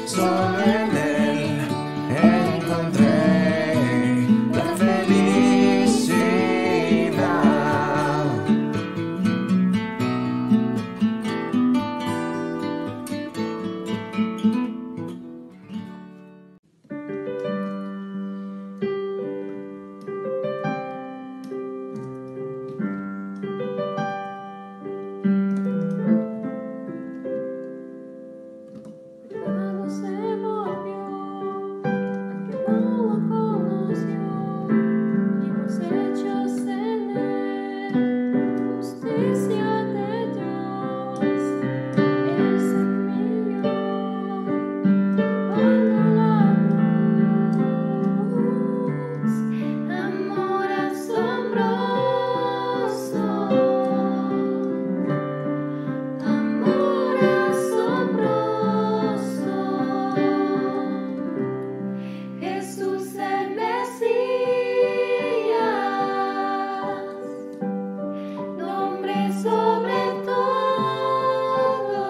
Solo en él encontré la felicidad. Cuando se movió, aunque no lo conoció, vivos hechos en él, justicia de Dios, Él se humilló, bajo la cruz, amor asombroso. Amor asombroso, Jesús el Mesías, nombre sobre todo,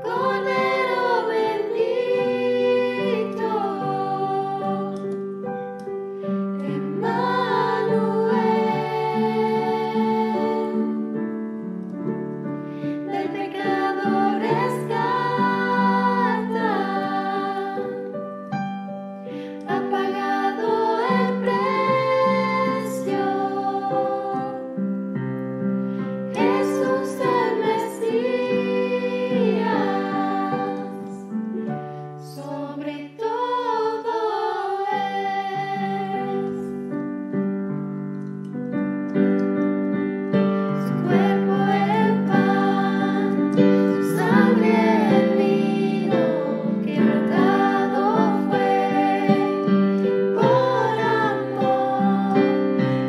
Cordero bendito, Emmanuel. Del pecado rescata, ha pagado el precio, Jesús el Mesías, sobre todo es. Su cuerpo el pan, su sangre el vino, quebrantado fue por amor.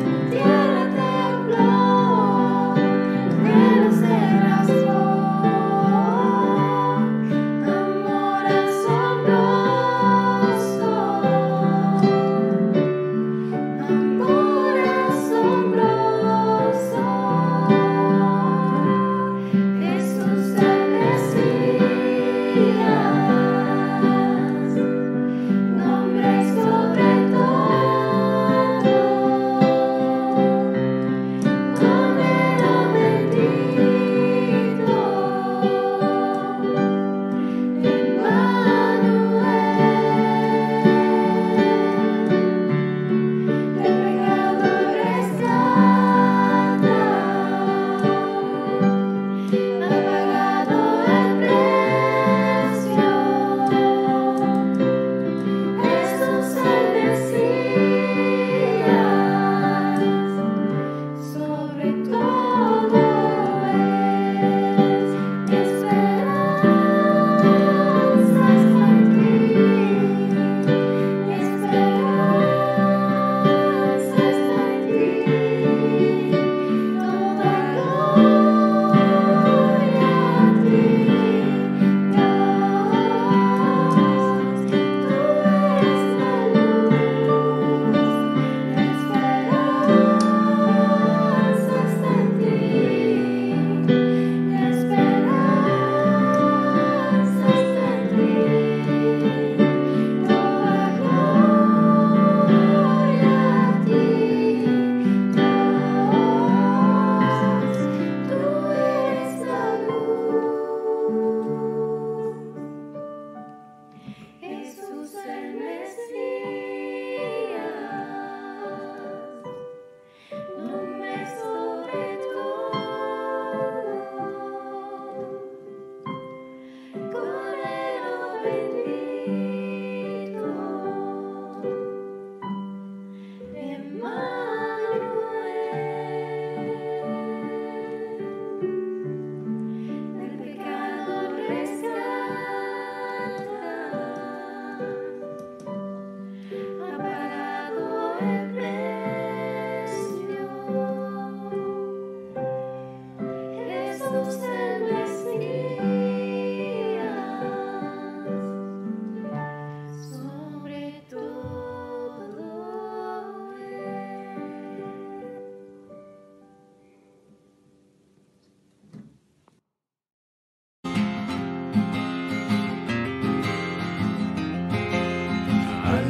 La tierra tembló, el cielo se raspó. Amor asombroso, amor asombroso, Jesús el Mesías, nombre sobre todo, Cordero bendito, Emmanuel. Del pecado rescata, ha pagado el precio,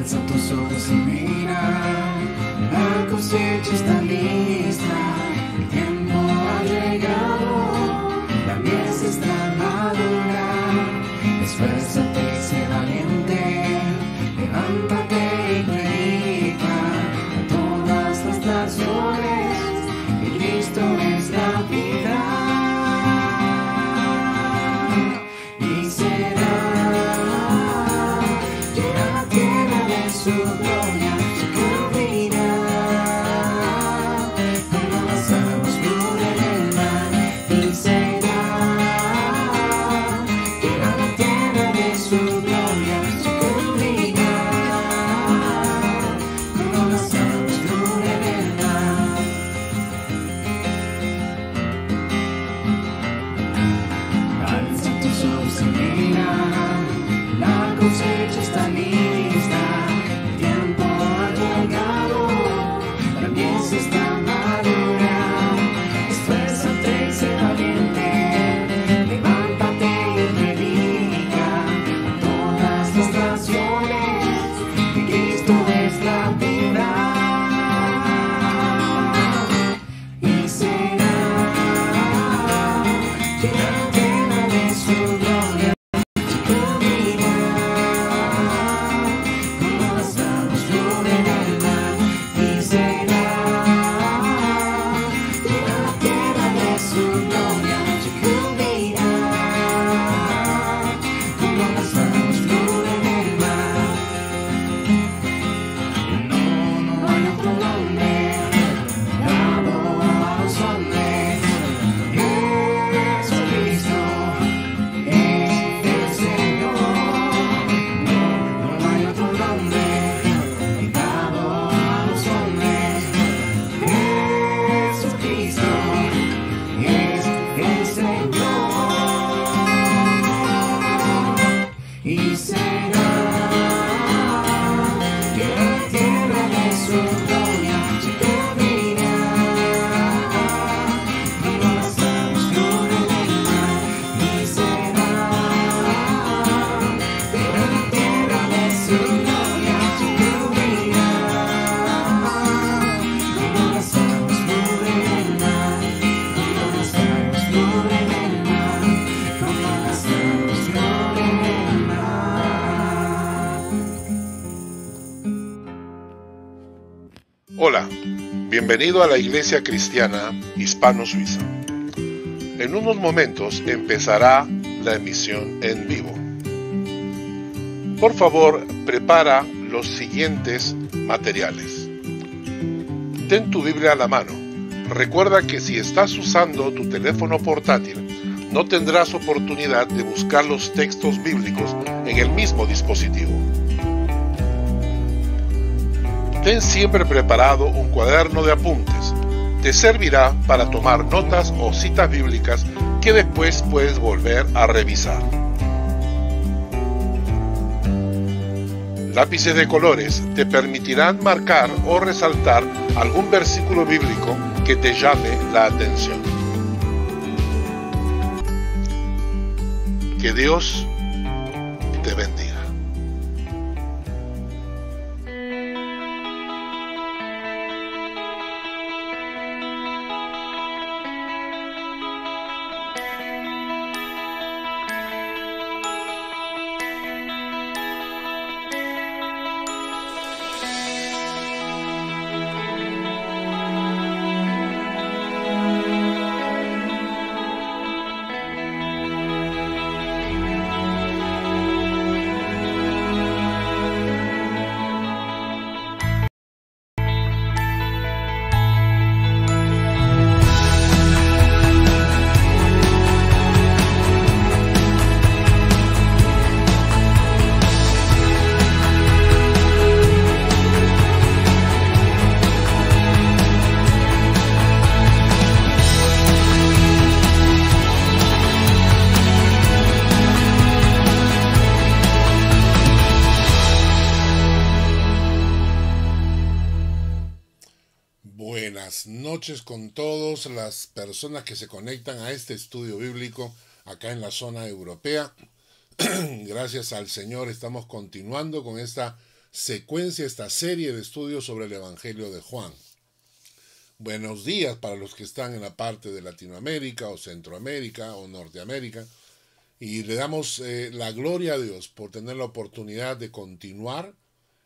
Alza tus ojos y mira, la cosecha está lista, el tiempo ha llegado, la mies está madura. Esfuérzate y sé valiente, levántate y predica a todas las naciones, que Cristo es la vida. Y será llena la tierra de su gloria, se cubrirá como las aguas fluyen del mar. Y será llena la tierra de su gloria, se cubrirá como las aguas fluyen del mar. Alza tus ojos y mira, la cosecha está lista, el tiempo ha llegado, la mies está madura. Esfuérzate y sé valiente, levántate y predica a todas las naciones, que Cristo es la vida. Y será llena la tierra de su gloria, se cubrirá como las aguas fluyen del mar. Y será llena la tierra de su gloria, se cubrirá como las aguas fluyen del mar. No hay otro nombre dado a los hombres. Jesucristo es el Señor. No hay otro nombre dado a los hombres. Jesucristo es el Señor. Y será llena la tierra de su gloria, se cubrirá como las aguas fluyen del mar. Y será llena la tierra de su gloria, se cubrirá como las aguas fluyen del mar, como las aguas fluyen del mar, como las aguas fluyen del mar. Hola, bienvenido a la Iglesia Cristiana Hispano-Suiza. En unos momentos empezará la emisión en vivo. Por favor, prepara los siguientes materiales. Ten tu Biblia a la mano. Recuerda que si estás usando tu teléfono portátil, no tendrás oportunidad de buscar los textos bíblicos en el mismo dispositivo. Ten siempre preparado un cuaderno de apuntes. Te servirá para tomar notas o citas bíblicas que después puedes volver a revisar. Lápices de colores te permitirán marcar o resaltar algún versículo bíblico que te llame la atención. Que Dios te bendiga. Buenas noches con todas las personas que se conectan a este estudio bíblico acá en la zona europea. Gracias al Señor estamos continuando con esta secuencia, esta serie de estudios sobre el Evangelio de Juan. Buenos días para los que están en la parte de Latinoamérica o Centroamérica o Norteamérica. Y le damos la gloria a Dios por tener la oportunidad de continuar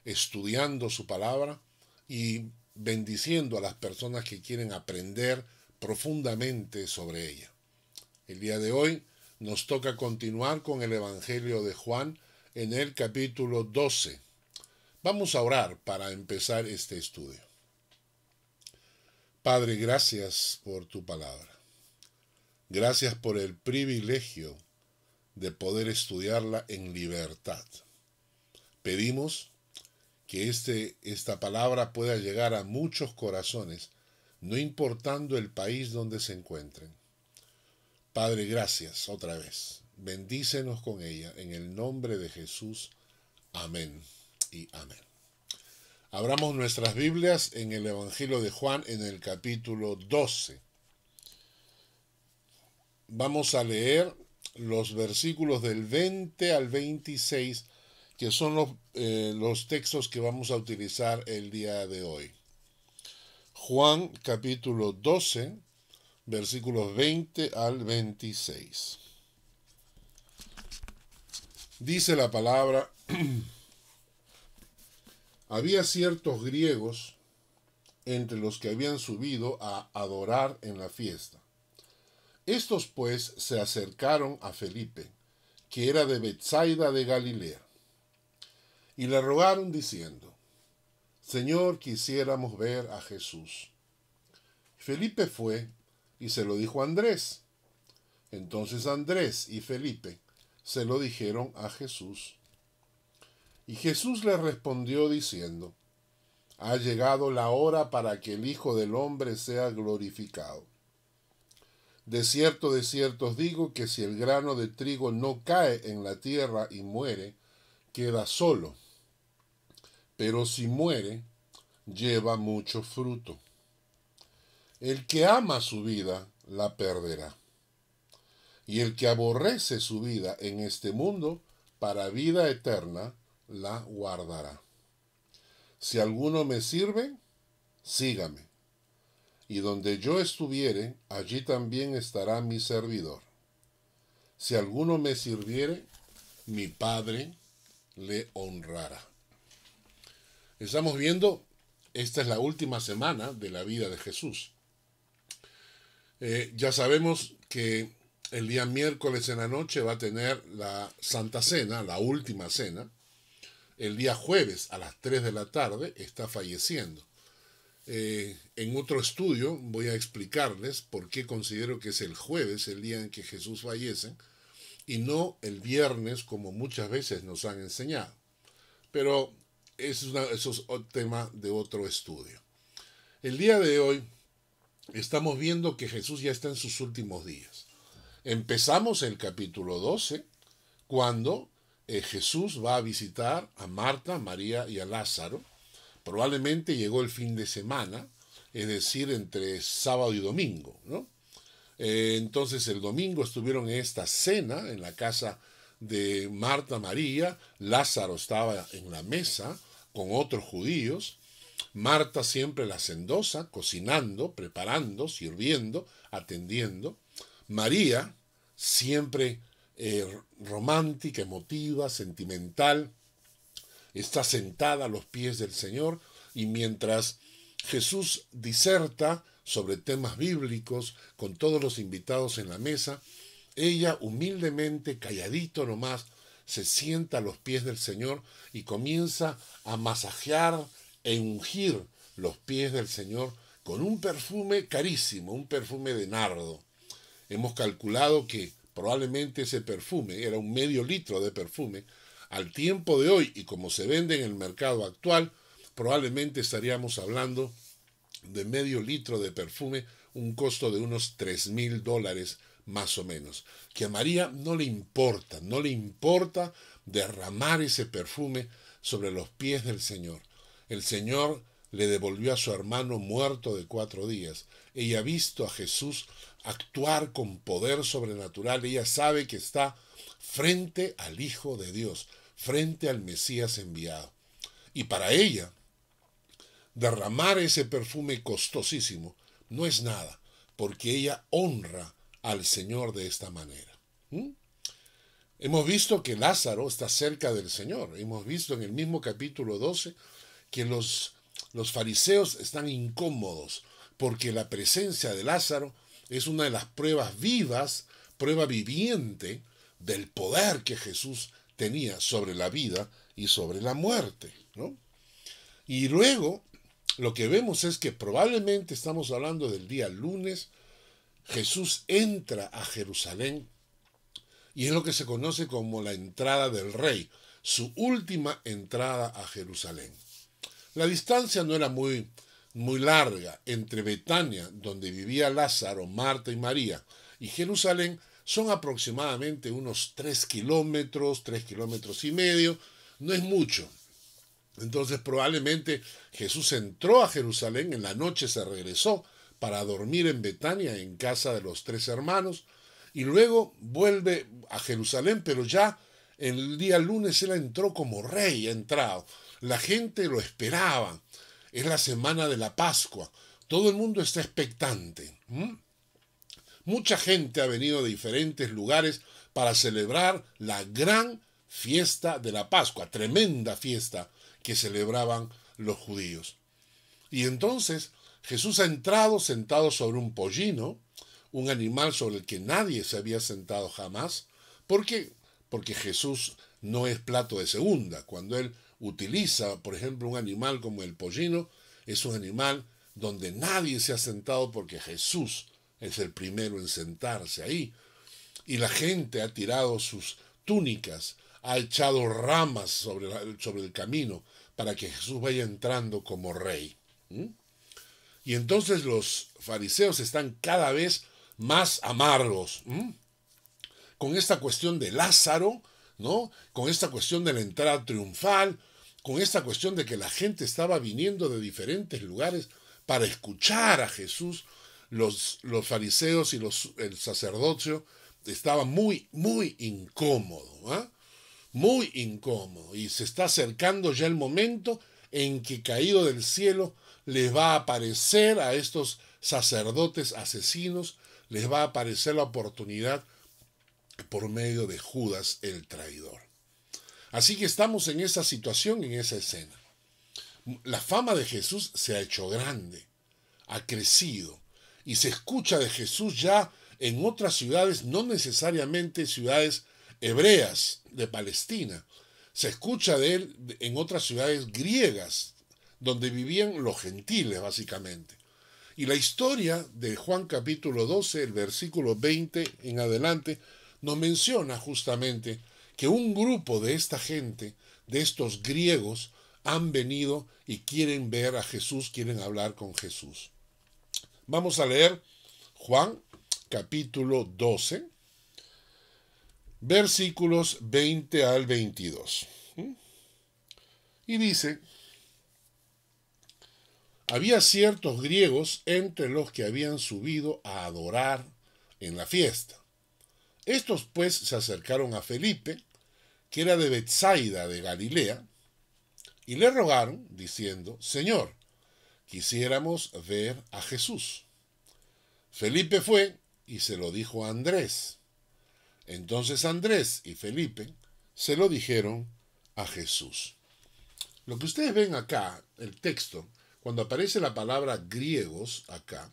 estudiando su palabra y bendiciendo a las personas que quieren aprender profundamente sobre ella. El día de hoy nos toca continuar con el Evangelio de Juan en el capítulo 12. Vamos a orar para empezar este estudio. Padre, gracias por tu palabra. Gracias por el privilegio de poder estudiarla en libertad. Pedimos que esta palabra pueda llegar a muchos corazones, no importando el país donde se encuentren. Padre, gracias otra vez. Bendícenos con ella, en el nombre de Jesús. Amén y amén. Abramos nuestras Biblias en el Evangelio de Juan en el capítulo 12. Vamos a leer los versículos del 20 al 26, que son los textos que vamos a utilizar el día de hoy. Juan capítulo 12, versículos 20 al 26. Dice la palabra: había ciertos griegos entre los que habían subido a adorar en la fiesta. Estos pues se acercaron a Felipe, que era de Betsaida de Galilea, y le rogaron diciendo: Señor, quisiéramos ver a Jesús. Felipe fue y se lo dijo a Andrés. Entonces Andrés y Felipe se lo dijeron a Jesús. Y Jesús le respondió diciendo: ha llegado la hora para que el Hijo del Hombre sea glorificado. De cierto os digo que si el grano de trigo no cae en la tierra y muere, queda solo. Pero si muere, lleva mucho fruto. El que ama su vida, la perderá. Y el que aborrece su vida en este mundo, para vida eterna, la guardará. Si alguno me sirve, sígame. Y donde yo estuviere, allí también estará mi servidor. Si alguno me sirviere, mi Padre le honrará. Estamos viendo, esta es la última semana de la vida de Jesús. Ya sabemos que el día miércoles en la noche va a tener la Santa Cena, la última cena. El día jueves a las 3 de la tarde está falleciendo. En otro estudio voy a explicarles por qué considero que es el jueves el día en que Jesús fallece y no el viernes como muchas veces nos han enseñado. Pero eso es tema de otro estudio. El día de hoy estamos viendo que Jesús ya está en sus últimos días. Empezamos el capítulo 12 cuando Jesús va a visitar a Marta, María y a Lázaro. Probablemente llegó el fin de semana, es decir, entre sábado y domingo, ¿no? Entonces el domingo estuvieron en esta cena en la casa de Marta, María. Lázaro estaba en la mesa con otros judíos. Marta siempre la hacendosa, cocinando, preparando, sirviendo, atendiendo. María siempre romántica, emotiva, sentimental, está sentada a los pies del Señor, y mientras Jesús diserta sobre temas bíblicos con todos los invitados en la mesa, ella humildemente, calladito nomás, se sienta a los pies del Señor y comienza a masajear e ungir los pies del Señor con un perfume carísimo, un perfume de nardo. Hemos calculado que probablemente ese perfume era un medio litro de perfume. Al tiempo de hoy, y como se vende en el mercado actual, probablemente estaríamos hablando de medio litro de perfume, un costo de unos $3,000 más o menos. Que a María no le importa derramar ese perfume sobre los pies del Señor. El Señor le devolvió a su hermano muerto de 4 días. Ella ha visto a Jesús actuar con poder sobrenatural. Ella sabe que está frente al Hijo de Dios, frente al Mesías enviado. Y para ella, derramar ese perfume costosísimo no es nada, porque ella honra al Señor de esta manera. Hemos visto que Lázaro está cerca del Señor. Hemos visto en el mismo capítulo 12 que los fariseos están incómodos porque la presencia de Lázaro es una de las pruebas vivas, prueba viviente del poder que Jesús tenía sobre la vida y sobre la muerte, ¿no? Y luego lo que vemos es que probablemente estamos hablando del día lunes. Jesús entra a Jerusalén y es lo que se conoce como la entrada del rey, su última entrada a Jerusalén. La distancia no era muy larga entre Betania, donde vivía Lázaro, Marta y María, y Jerusalén. Son aproximadamente unos 3 kilómetros y medio, no es mucho. Entonces probablemente Jesús entró a Jerusalén, en la noche se regresó para dormir en Betania, en casa de los 3 hermanos, y luego vuelve a Jerusalén, pero ya el día lunes él entró como rey, ha entrado. La gente lo esperaba, es la semana de la Pascua, todo el mundo está expectante. Mucha gente ha venido de diferentes lugares para celebrar la gran fiesta de la Pascua, tremenda fiesta que celebraban los judíos. Y entonces Jesús ha entrado sentado sobre un pollino, un animal sobre el que nadie se había sentado jamás. ¿Por qué? Porque Jesús no es plato de segunda. Cuando él utiliza, por ejemplo, un animal como el pollino, es un animal donde nadie se ha sentado porque Jesús es el primero en sentarse ahí. Y la gente ha tirado sus túnicas, ha echado ramas sobre el camino para que Jesús vaya entrando como rey. Y entonces los fariseos están cada vez más amargos con esta cuestión de Lázaro, ¿no? Con esta cuestión de la entrada triunfal, con esta cuestión de que la gente estaba viniendo de diferentes lugares para escuchar a Jesús. Los fariseos y el sacerdocio estaban muy incómodos, muy incómodo, y se está acercando ya el momento en que caído del cielo les va a aparecer a estos sacerdotes asesinos, les va a aparecer la oportunidad por medio de Judas el traidor. Así que estamos en esa situación, en esa escena. La fama de Jesús se ha hecho grande, ha crecido, y se escucha de Jesús ya en otras ciudades, no necesariamente ciudades hebreas de Palestina. Se escucha de él en otras ciudades griegas, donde vivían los gentiles básicamente. Y la historia de Juan capítulo 12, el versículo 20 en adelante, nos menciona justamente que un grupo de esta gente, de estos griegos, han venido y quieren ver a Jesús, quieren hablar con Jesús. Vamos a leer Juan capítulo 12, versículos 20 al 22. Y dice: había ciertos griegos entre los que habían subido a adorar en la fiesta. Estos pues se acercaron a Felipe, que era de Betsaida de Galilea, y le rogaron, diciendo: Señor, quisiéramos ver a Jesús. Felipe fue y se lo dijo a Andrés. Entonces Andrés y Felipe se lo dijeron a Jesús. Lo que ustedes ven acá, el texto, cuando aparece la palabra griegos acá,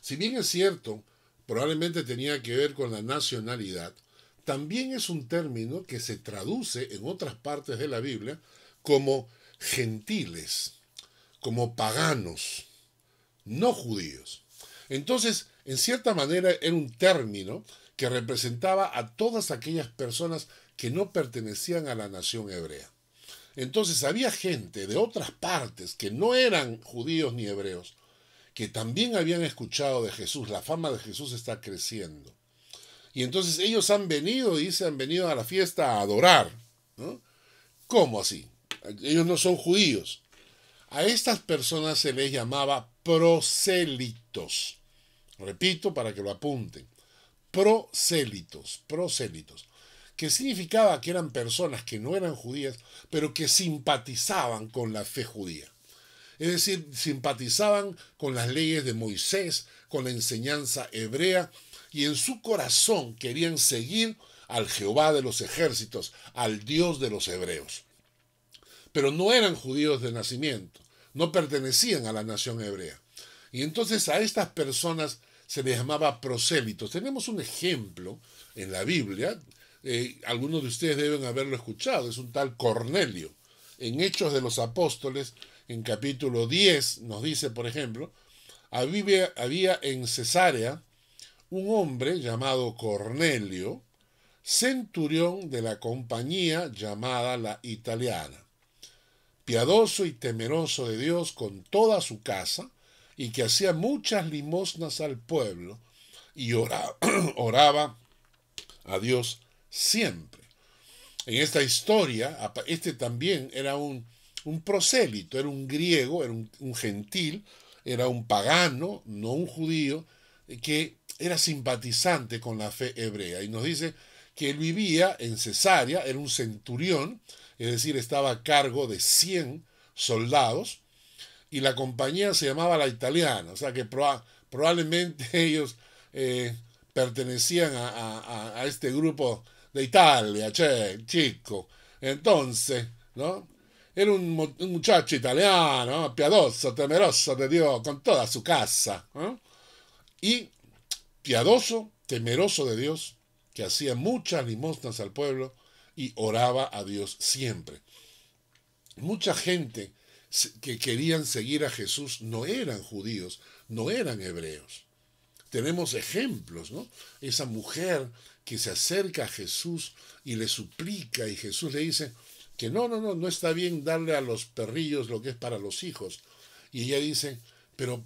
si bien es cierto, probablemente tenía que ver con la nacionalidad, también es un término que se traduce en otras partes de la Biblia como gentiles, como paganos, no judíos. Entonces, en cierta manera, era un término que representaba a todas aquellas personas que no pertenecían a la nación hebrea. Entonces había gente de otras partes que no eran judíos ni hebreos, que también habían escuchado de Jesús. La fama de Jesús está creciendo. Y entonces ellos han venido, dice, han venido a la fiesta a adorar, ¿no? ¿Cómo así? Ellos no son judíos. A estas personas se les llamaba prosélitos. Repito para que lo apunten. Prosélitos. que significaba que eran personas que no eran judías, pero que simpatizaban con la fe judía. Es decir, simpatizaban con las leyes de Moisés, con la enseñanza hebrea, y en su corazón querían seguir al Jehová de los ejércitos, al Dios de los hebreos. Pero no eran judíos de nacimiento, no pertenecían a la nación hebrea. Y entonces a estas personas se les llamaba prosélitos. Tenemos un ejemplo en la Biblia, algunos de ustedes deben haberlo escuchado, es un tal Cornelio. En Hechos de los Apóstoles, en capítulo 10, nos dice, por ejemplo, había en Cesarea un hombre llamado Cornelio, centurión de la compañía llamada la Italiana, piadoso y temeroso de Dios con toda su casa, y que hacía muchas limosnas al pueblo, y oraba a Dios siempre. En esta historia, este también era un prosélito, era un griego, era un gentil, era un pagano, no un judío, que era simpatizante con la fe hebrea. Y nos dice que él vivía en Cesarea, era un centurión, es decir, estaba a cargo de 100 soldados, y la compañía se llamaba la Italiana, o sea que probablemente ellos pertenecían a este grupo de Italia, chico. Entonces, ¿no? Era un muchacho italiano, ¿no? Piadoso, temeroso de Dios, con toda su casa, ¿no? Y piadoso, temeroso de Dios, que hacía muchas limosnas al pueblo y oraba a Dios siempre. Mucha gente que querían seguir a Jesús no eran judíos, no eran hebreos. Tenemos ejemplos, ¿no? Esa mujer que se acerca a Jesús y le suplica, y Jesús le dice que no está bien darle a los perrillos lo que es para los hijos. Y ella dice, pero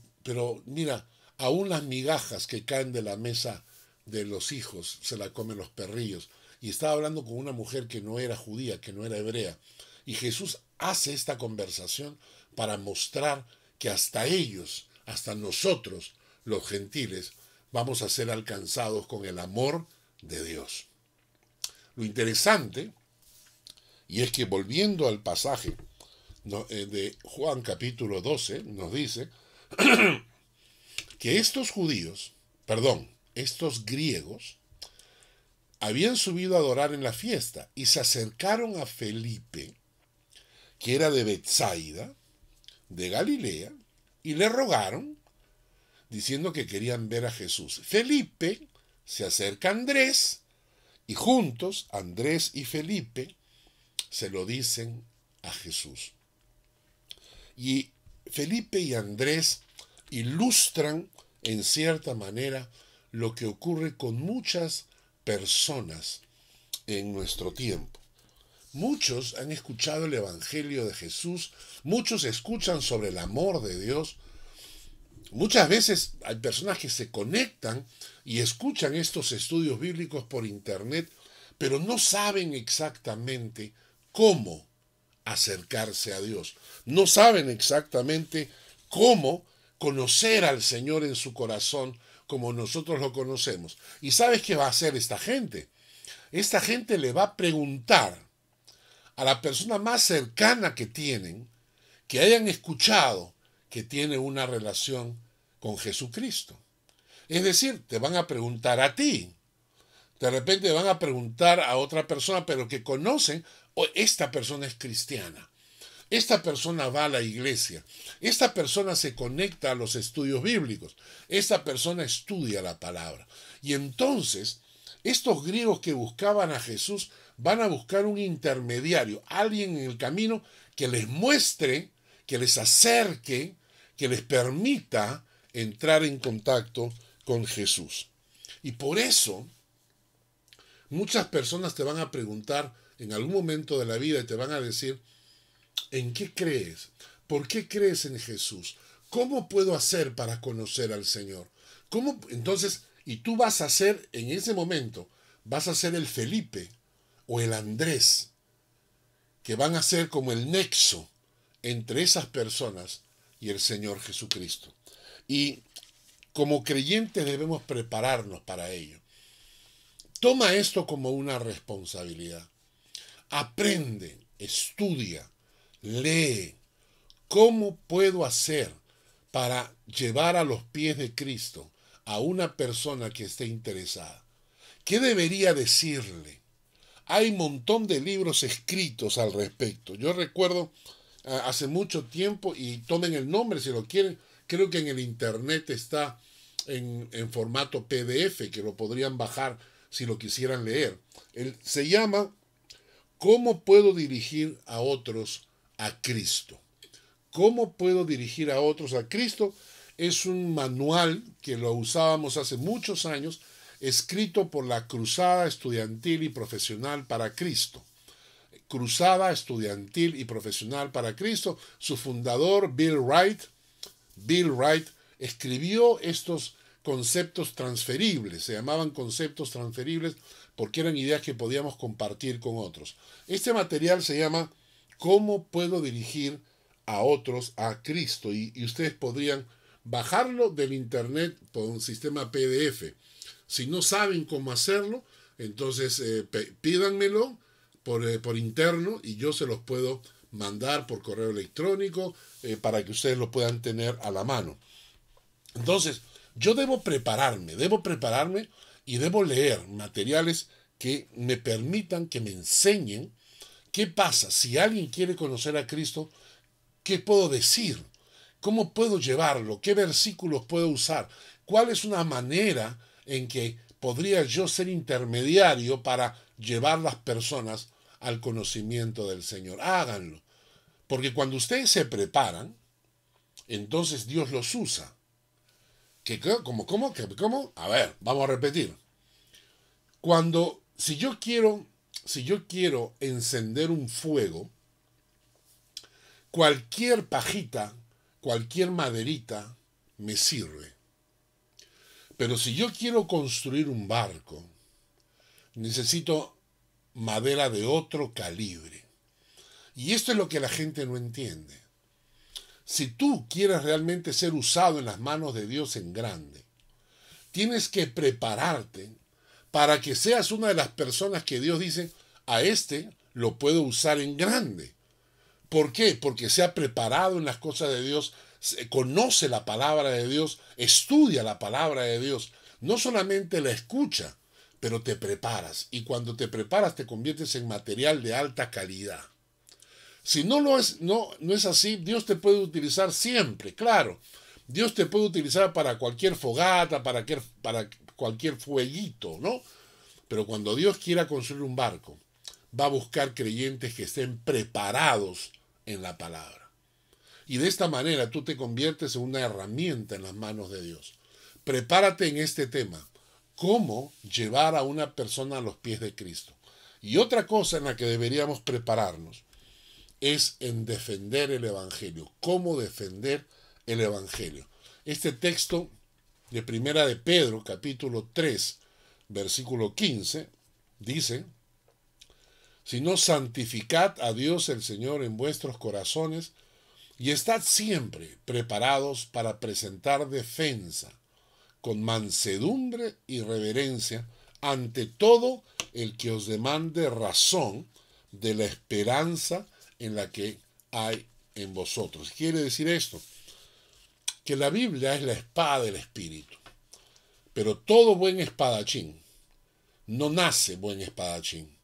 mira, aún las migajas que caen de la mesa de los hijos se la comen los perrillos. Y estaba hablando con una mujer que no era judía, que no era hebrea. Y Jesús hace esta conversación para mostrar que hasta ellos, hasta nosotros, los gentiles, vamos a ser alcanzados con el amor de Dios. Lo interesante, y es que volviendo al pasaje de Juan capítulo 12, nos dice que estos griegos, habían subido a adorar en la fiesta y se acercaron a Felipe, que era de Betsaida, de Galilea, y le rogaron, diciendo que querían ver a Jesús. Felipe se acerca a Andrés, y juntos, Andrés y Felipe, se lo dicen a Jesús. Y Felipe y Andrés ilustran, en cierta manera, lo que ocurre con muchas personas en nuestro tiempo. Muchos han escuchado el Evangelio de Jesús, muchos escuchan sobre el amor de Dios. Muchas veces hay personas que se conectan y escuchan estos estudios bíblicos por internet, pero no saben exactamente cómo acercarse a Dios. No saben exactamente cómo conocer al Señor en su corazón como nosotros lo conocemos. ¿Y sabes qué va a hacer esta gente? Esta gente le va a preguntar a la persona más cercana que tienen, que hayan escuchado que tiene una relación con Jesucristo. Es decir, te van a preguntar a ti. De repente van a preguntar a otra persona, pero que conocen, o esta persona es cristiana. Esta persona va a la iglesia. Esta persona se conecta a los estudios bíblicos. Esta persona estudia la palabra. Y entonces, estos griegos que buscaban a Jesús van a buscar un intermediario, alguien en el camino que les muestre, que les acerque, que les permita entrar en contacto con Jesús. Y por eso, muchas personas te van a preguntar en algún momento de la vida y te van a decir, ¿en qué crees? ¿Por qué crees en Jesús? ¿Cómo puedo hacer para conocer al Señor? ¿Cómo? Entonces, y tú vas a ser, en ese momento, vas a ser el Felipe o el Andrés, que van a ser como el nexo entre esas personas y el Señor Jesucristo. Y como creyentes debemos prepararnos para ello. Toma esto como una responsabilidad. Aprende, estudia, lee. ¿Cómo puedo hacer para llevar a los pies de Cristo a una persona que esté interesada? ¿Qué debería decirle? Hay un montón de libros escritos al respecto. Yo recuerdo hace mucho tiempo, y tomen el nombre si lo quieren, creo que en el internet está en formato PDF, que lo podrían bajar si lo quisieran leer. Se llama ¿Cómo puedo dirigir a otros a Cristo? ¿Cómo puedo dirigir a otros a Cristo? Es un manual que lo usábamos hace muchos años, escrito por la Cruzada Estudiantil y Profesional para Cristo. Cruzada Estudiantil y Profesional para Cristo. Su fundador, Bill Wright, escribió estos conceptos transferibles. Se llamaban conceptos transferibles porque eran ideas que podíamos compartir con otros. Este material se llama ¿Cómo puedo dirigir a otros a Cristo? Y ustedes podrían bajarlo del internet por un sistema PDF. Si no saben cómo hacerlo, entonces pídanmelo por interno y yo se los puedo mandar por correo electrónico para que ustedes lo puedan tener a la mano. Entonces, yo debo prepararme y debo leer materiales que me permitan, que me enseñen qué pasa si alguien quiere conocer a Cristo. ¿Qué puedo decir? ¿Cómo puedo llevarlo? ¿Qué versículos puedo usar? ¿Cuál es una manera en que podría yo ser intermediario para llevar las personas al conocimiento del Señor? Háganlo. Porque cuando ustedes se preparan, entonces Dios los usa. ¿Cómo? A ver, vamos a repetir. Si yo quiero encender un fuego, cualquier pajita, cualquier maderita me sirve. Pero si yo quiero construir un barco, necesito madera de otro calibre. Y esto es lo que la gente no entiende. Si tú quieres realmente ser usado en las manos de Dios en grande, tienes que prepararte para que seas una de las personas que Dios dice, a este lo puedo usar en grande. ¿Por qué? Porque se ha preparado en las cosas de Dios, conoce la palabra de Dios, estudia la palabra de Dios. No solamente la escucha, pero te preparas. Y cuando te preparas te conviertes en material de alta calidad. Si no es así, Dios te puede utilizar siempre, claro. Dios te puede utilizar para cualquier fogata, para cualquier fueguito, ¿no? Pero cuando Dios quiera construir un barco, va a buscar creyentes que estén preparados en la palabra. Y de esta manera tú te conviertes en una herramienta en las manos de Dios. Prepárate en este tema. ¿Cómo llevar a una persona a los pies de Cristo? Y otra cosa en la que deberíamos prepararnos es en defender el Evangelio. ¿Cómo defender el Evangelio? Este texto de Primera de Pedro, capítulo 3, versículo 15, dice: sino santificad a Dios el Señor en vuestros corazones y estad siempre preparados para presentar defensa con mansedumbre y reverencia ante todo el que os demande razón de la esperanza en la que hay en vosotros. Quiere decir esto, que la Biblia es la espada del Espíritu, pero todo buen espadachín no nace buen espadachín.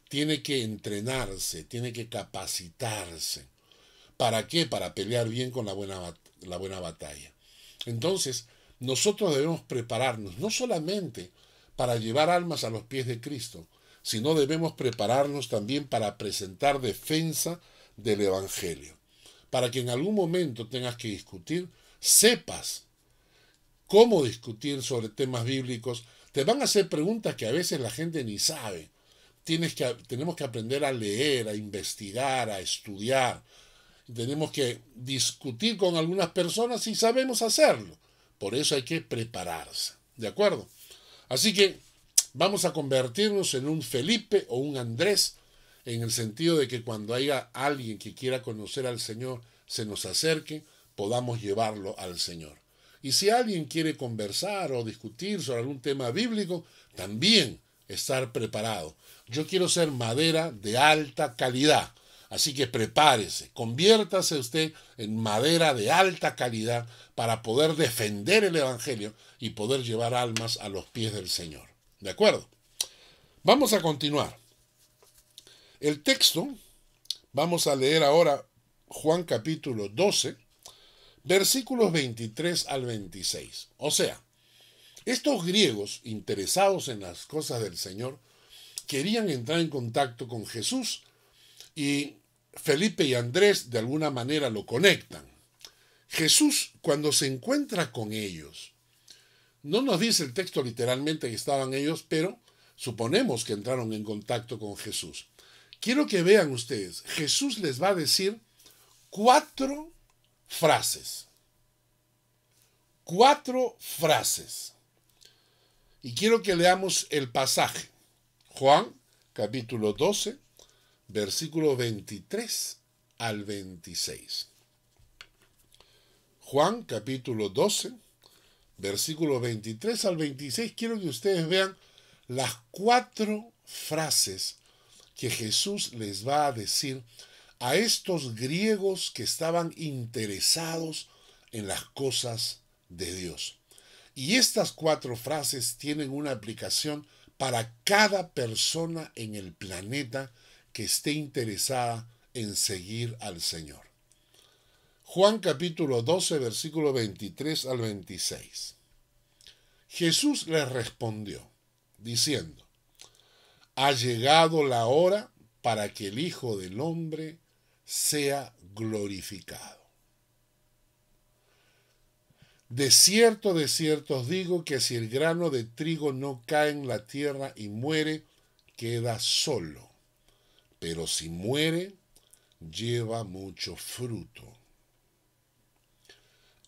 Tiene que entrenarse, tiene que capacitarse. ¿Para qué? Para pelear bien con la buena batalla. Entonces, nosotros debemos prepararnos, no solamente para llevar almas a los pies de Cristo, sino debemos prepararnos también para presentar defensa del Evangelio. Para que en algún momento tengas que discutir, sepas cómo discutir sobre temas bíblicos. Te van a hacer preguntas que a veces la gente ni sabe. Tenemos que aprender a leer, a investigar, a estudiar. Tenemos que discutir con algunas personas y sabemos hacerlo. Por eso hay que prepararse. ¿De acuerdo? Así que vamos a convertirnos en un Felipe o un Andrés, en el sentido de que cuando haya alguien que quiera conocer al Señor, se nos acerque, podamos llevarlo al Señor. Y si alguien quiere conversar o discutir sobre algún tema bíblico, también estar preparado. Yo quiero ser madera de alta calidad. Así que prepárese, conviértase usted en madera de alta calidad para poder defender el Evangelio y poder llevar almas a los pies del Señor. ¿De acuerdo? Vamos a continuar. El texto, vamos a leer ahora Juan capítulo 12, versículos 23 al 26. O sea, estos griegos interesados en las cosas del Señor querían entrar en contacto con Jesús y Felipe y Andrés de alguna manera lo conectan. Jesús, cuando se encuentra con ellos, no nos dice el texto literalmente que estaban ellos, pero suponemos que entraron en contacto con Jesús. Quiero que vean ustedes, Jesús les va a decir 4 frases. 4 frases. Y quiero que leamos el pasaje. Juan, capítulo 12, versículo 23 al 26. Juan, capítulo 12, versículo 23 al 26. Quiero que ustedes vean las 4 frases que Jesús les va a decir a estos griegos que estaban interesados en las cosas de Dios. Y estas 4 frases tienen una aplicación para cada persona en el planeta que esté interesada en seguir al Señor. Juan capítulo 12, versículo 23 al 26. Jesús les respondió, diciendo, ha llegado la hora para que el Hijo del Hombre sea glorificado. De cierto os digo que si el grano de trigo no cae en la tierra y muere, queda solo. Pero si muere, lleva mucho fruto.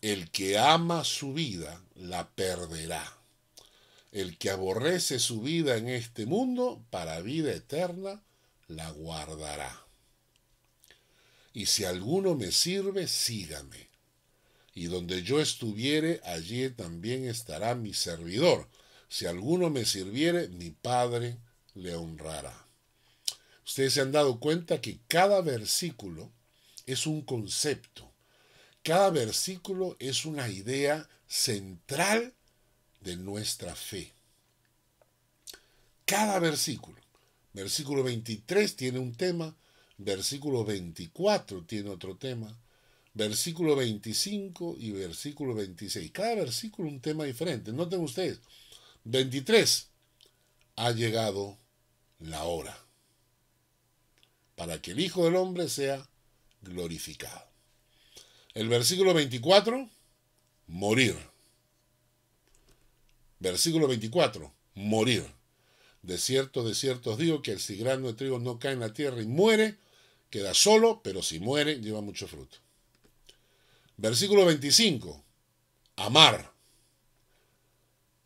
El que ama su vida, la perderá. El que aborrece su vida en este mundo, para vida eterna, la guardará. Y si alguno me sirve, sígame. Y donde yo estuviere, allí también estará mi servidor. Si alguno me sirviere, mi Padre le honrará. Ustedes se han dado cuenta que cada versículo es un concepto. Cada versículo es una idea central de nuestra fe. Cada versículo. Versículo 23 tiene un tema, versículo 24 tiene otro tema, versículo 25 y versículo 26. Cada versículo un tema diferente. Noten ustedes, 23, ha llegado la hora para que el Hijo del Hombre sea glorificado. El versículo 24, morir. Versículo 24, morir. De cierto os digo que si grano de trigo no cae en la tierra y muere, queda solo, pero si muere, lleva mucho fruto. Versículo 25, amar.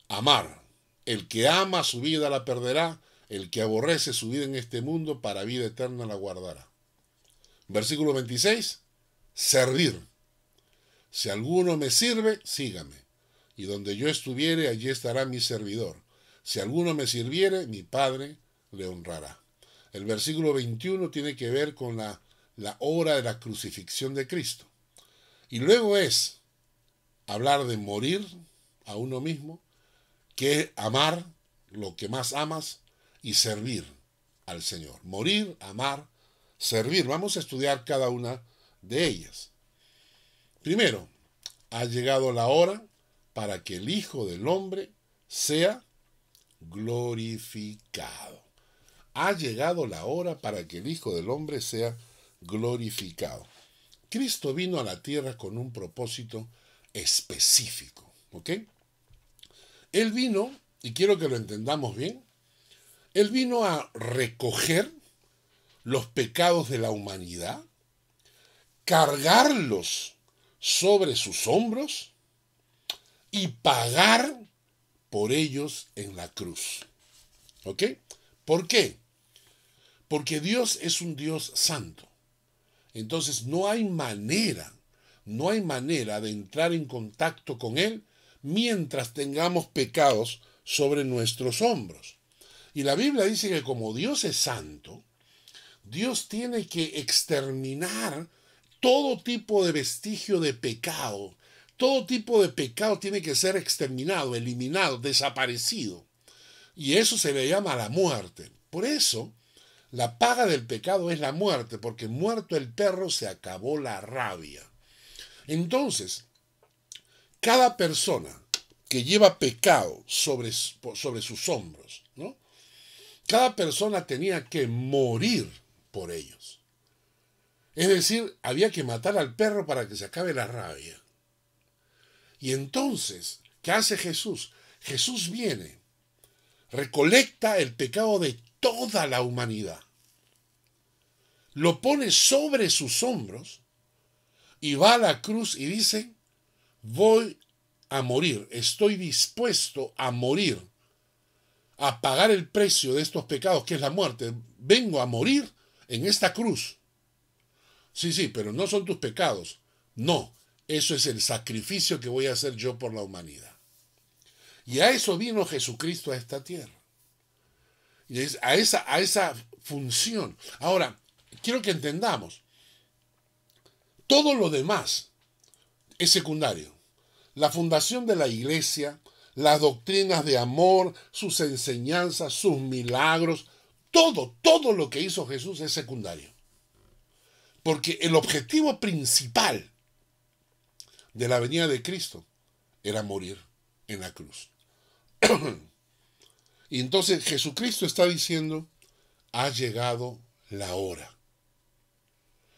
Amar. El que ama su vida la perderá, el que aborrece su vida en este mundo, para vida eterna la guardará. Versículo 26, servir. Si alguno me sirve, sígame. Y donde yo estuviere, allí estará mi servidor. Si alguno me sirviere, mi Padre le honrará. El versículo 21 tiene que ver con la hora de la crucifixión de Cristo. Y luego es hablar de morir a uno mismo, que es amar lo que más amas y servir al Señor. Morir, amar, servir. Vamos a estudiar cada una de ellas. Primero, ha llegado la hora para que el Hijo del Hombre sea glorificado. Ha llegado la hora para que el Hijo del Hombre sea glorificado. Cristo vino a la tierra con un propósito específico, ¿ok? Él vino, y quiero que lo entendamos bien, Él vino a recoger los pecados de la humanidad, cargarlos sobre sus hombros y pagar por ellos en la cruz. ¿Ok? ¿Por qué? Porque Dios es un Dios santo. Entonces no hay manera de entrar en contacto con Él mientras tengamos pecados sobre nuestros hombros. Y la Biblia dice que como Dios es santo, Dios tiene que exterminar todo tipo de vestigio de pecado. Todo tipo de pecado tiene que ser exterminado, eliminado, desaparecido. Y eso se le llama la muerte. Por eso, la paga del pecado es la muerte, porque muerto el perro se acabó la rabia. Entonces, cada persona que lleva pecado sobre sus hombros, ¿no? Cada persona tenía que morir por ellos. Es decir, había que matar al perro para que se acabe la rabia. Y entonces, ¿qué hace Jesús? Jesús viene, recolecta el pecado de toda la humanidad, lo pone sobre sus hombros y va a la cruz y dice, voy a morir, estoy dispuesto a morir, a pagar el precio de estos pecados, que es la muerte. Vengo a morir en esta cruz. Sí, pero no son tus pecados. No, eso es el sacrificio que voy a hacer yo por la humanidad. Y a eso vino Jesucristo a esta tierra. Y a esa función. Ahora, quiero que entendamos, todo lo demás es secundario. La fundación de la iglesia, las doctrinas de amor, sus enseñanzas, sus milagros, todo lo que hizo Jesús es secundario. Porque el objetivo principal de la venida de Cristo era morir en la cruz. Y entonces Jesucristo está diciendo, ha llegado la hora.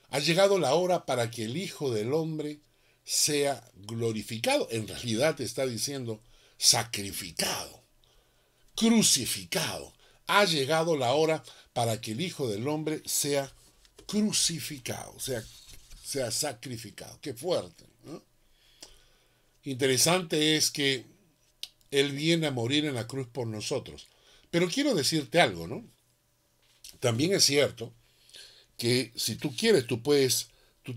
Ha llegado la hora para que el Hijo del Hombre sea glorificado. En realidad te está diciendo sacrificado, crucificado. Ha llegado la hora para que el Hijo del Hombre sea crucificado, sea sacrificado. Qué fuerte, ¿no? Interesante es que Él viene a morir en la cruz por nosotros. Pero quiero decirte algo, ¿no? También es cierto que si tú quieres, tú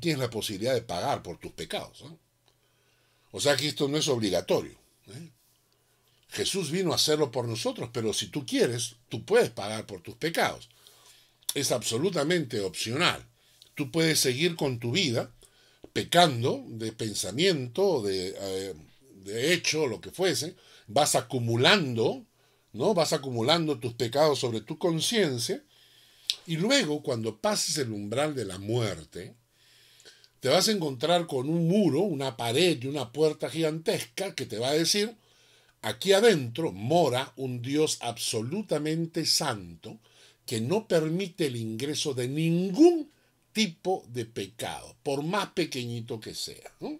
tienes la posibilidad de pagar por tus pecados, ¿no? O sea que esto no es obligatorio, ¿eh? Jesús vino a hacerlo por nosotros, pero si tú quieres, tú puedes pagar por tus pecados. Es absolutamente opcional. Tú puedes seguir con tu vida pecando de pensamiento, de hecho, lo que fuese. Vas acumulando, ¿no? Vas acumulando tus pecados sobre tu conciencia. Y luego, cuando pases el umbral de la muerte, te vas a encontrar con un muro, una pared y una puerta gigantesca que te va a decir, aquí adentro mora un Dios absolutamente santo que no permite el ingreso de ningún tipo de pecado, por más pequeñito que sea, ¿no?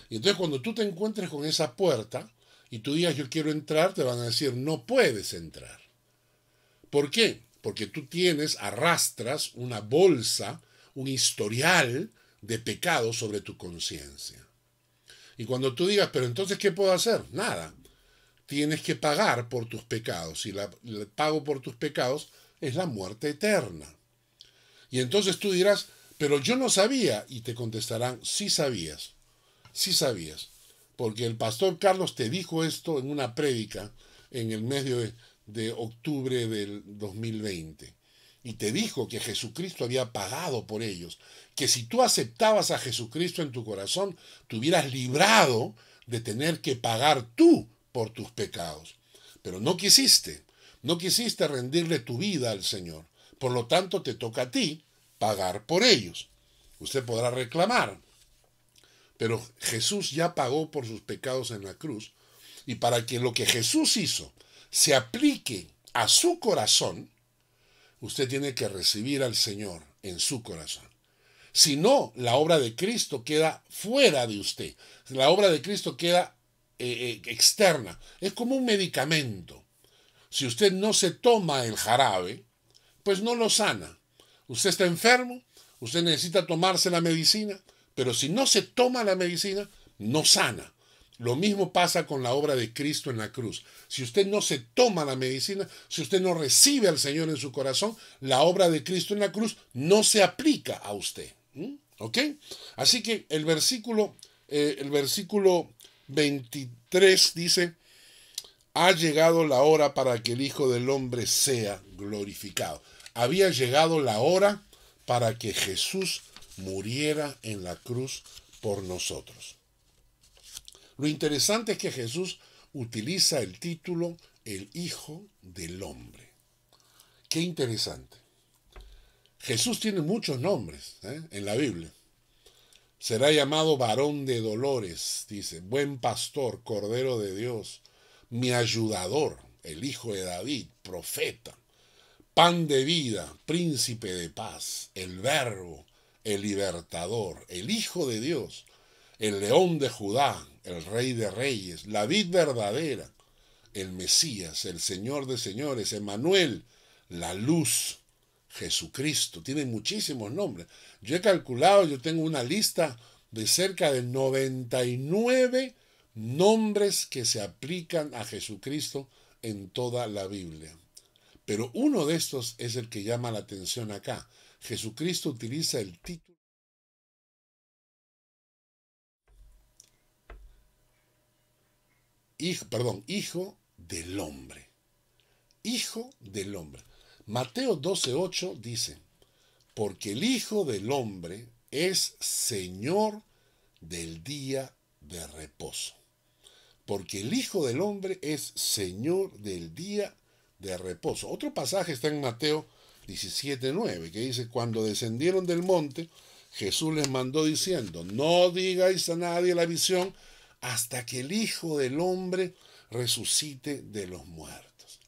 Y entonces cuando tú te encuentres con esa puerta y tú digas yo quiero entrar, te van a decir no puedes entrar. ¿Por qué? Porque tú arrastras una bolsa, un historial de pecado sobre tu conciencia. Y cuando tú digas, pero entonces ¿qué puedo hacer? Nada. Tienes que pagar por tus pecados. Y el pago por tus pecados es la muerte eterna. Y entonces tú dirás, pero yo no sabía. Y te contestarán, sí sabías. Sí sabías. Porque el pastor Carlos te dijo esto en una prédica en el mes de octubre del 2020. Y te dijo que Jesucristo había pagado por ellos. Que si tú aceptabas a Jesucristo en tu corazón, te hubieras librado de tener que pagar tú por tus pecados. Pero no quisiste rendirle tu vida al Señor. Por lo tanto, te toca a ti pagar por ellos. Usted podrá reclamar, pero Jesús ya pagó por sus pecados en la cruz, y para que lo que Jesús hizo se aplique a su corazón, usted tiene que recibir al Señor en su corazón. Si no, la obra de Cristo queda fuera de usted. La obra de Cristo queda externa. Es como un medicamento. Si usted no se toma el jarabe, pues no lo sana. Usted está enfermo, usted necesita tomarse la medicina, pero si no se toma la medicina, no sana. Lo mismo pasa con la obra de Cristo en la cruz. Si usted no se toma la medicina, si usted no recibe al Señor en su corazón, la obra de Cristo en la cruz no se aplica a usted. ¿Ok? Así que el versículo 23 dice, ha llegado la hora para que el Hijo del Hombre sea glorificado. Había llegado la hora para que Jesús muriera en la cruz por nosotros. Lo interesante es que Jesús utiliza el título el Hijo del Hombre. Qué interesante. Jesús tiene muchos nombres en la Biblia. Será llamado varón de dolores, dice, buen pastor, cordero de Dios, mi ayudador, el hijo de David, profeta, pan de vida, príncipe de paz, el verbo, el libertador, el hijo de Dios, el león de Judá, el rey de reyes, la vid verdadera, el Mesías, el Señor de señores, Emmanuel, la luz, Jesucristo. Tiene muchísimos nombres. Yo he calculado, yo tengo una lista de cerca de 99 nombres que se aplican a Jesucristo en toda la Biblia. Pero uno de estos es el que llama la atención acá. Jesucristo utiliza el título Hijo del Hombre. Hijo del Hombre. Mateo 12:8 dice, porque el Hijo del Hombre es Señor del día de reposo. Porque el Hijo del Hombre es Señor del día de reposo. Otro pasaje está en Mateo 17:9, que dice, cuando descendieron del monte, Jesús les mandó diciendo, no digáis a nadie la visión hasta que el Hijo del Hombre resucite de los muertos.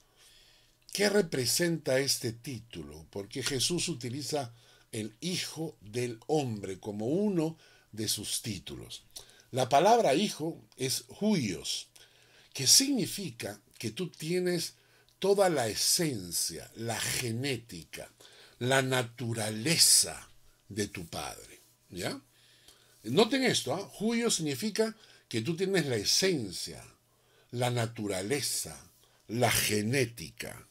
¿Qué representa este título? Porque Jesús utiliza el Hijo del Hombre como uno de sus títulos. La palabra hijo es huios, que significa que tú tienes toda la esencia, la genética, la naturaleza de tu padre. ¿Ya? Noten esto, huios significa que tú tienes la esencia, la naturaleza, la genética.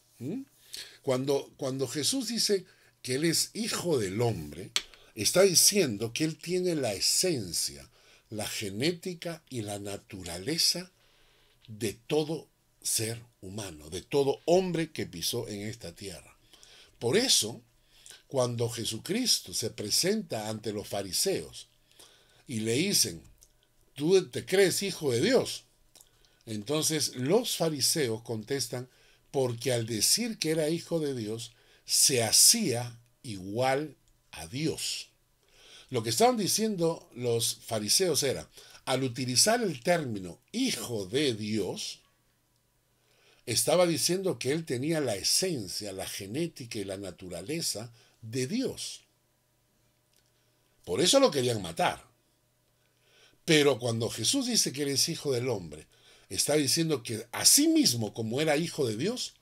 Cuando Jesús dice que Él es Hijo del Hombre, está diciendo que Él tiene la esencia, la genética y la naturaleza de todo ser humano, de todo hombre que pisó en esta tierra. Por eso, cuando Jesucristo se presenta ante los fariseos y le dicen, ¿tú te crees hijo de Dios? Entonces los fariseos contestan, porque al decir que era hijo de Dios, se hacía igual a Dios. Lo que estaban diciendo los fariseos era, al utilizar el término hijo de Dios, estaba diciendo que él tenía la esencia, la genética y la naturaleza de Dios. Por eso lo querían matar. Pero cuando Jesús dice que él es hijo del hombre, está diciendo que así mismo como era hijo de Dios,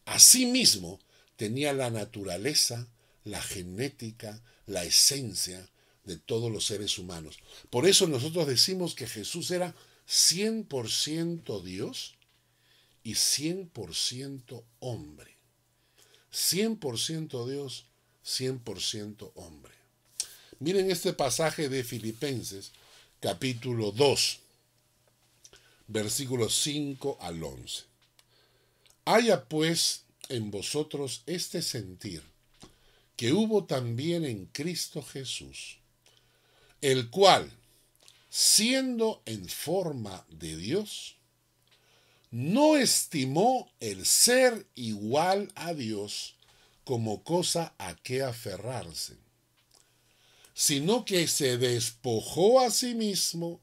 así mismo tenía la naturaleza, la genética, la esencia de todos los seres humanos. Por eso nosotros decimos que Jesús era 100% Dios y 100% hombre. 100% Dios, 100% hombre. Miren este pasaje de Filipenses, capítulo 2. Versículos 5 al 11. Haya pues en vosotros este sentir que hubo también en Cristo Jesús, el cual, siendo en forma de Dios, no estimó el ser igual a Dios como cosa a que aferrarse, sino que se despojó a sí mismo,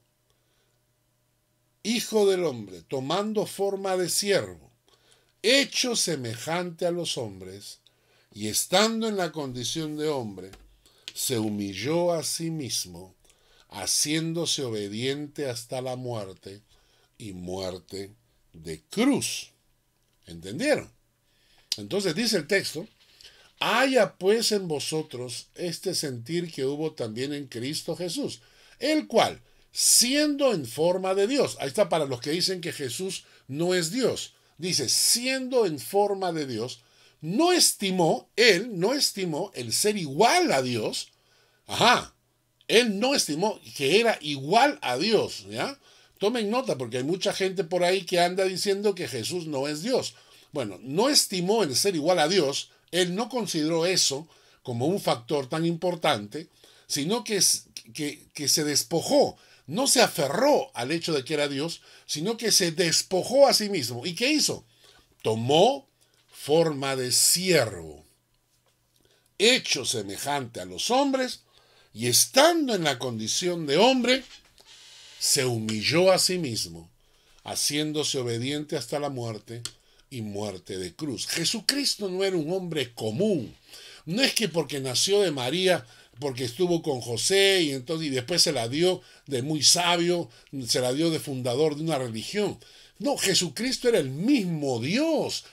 Hijo del Hombre, tomando forma de siervo, hecho semejante a los hombres, y estando en la condición de hombre, se humilló a sí mismo, haciéndose obediente hasta la muerte, y muerte de cruz. ¿Entendieron? Entonces dice el texto, haya pues en vosotros este sentir que hubo también en Cristo Jesús, el cual, siendo en forma de Dios, ahí está para los que dicen que Jesús no es Dios, dice, siendo en forma de Dios, él no estimó el ser igual a Dios, él no estimó que era igual a Dios, ¿ya? Tomen nota porque hay mucha gente por ahí que anda diciendo que Jesús no es Dios. Bueno, no estimó el ser igual a Dios, él no consideró eso como un factor tan importante, sino que se despojó, no se aferró al hecho de que era Dios, sino que se despojó a sí mismo. ¿Y qué hizo? Tomó forma de siervo, hecho semejante a los hombres, y estando en la condición de hombre, se humilló a sí mismo, haciéndose obediente hasta la muerte y muerte de cruz. Jesucristo no era un hombre común. No es que porque nació de María, porque estuvo con José y después se la dio de muy sabio, se la dio de fundador de una religión. No, Jesucristo era el mismo Dios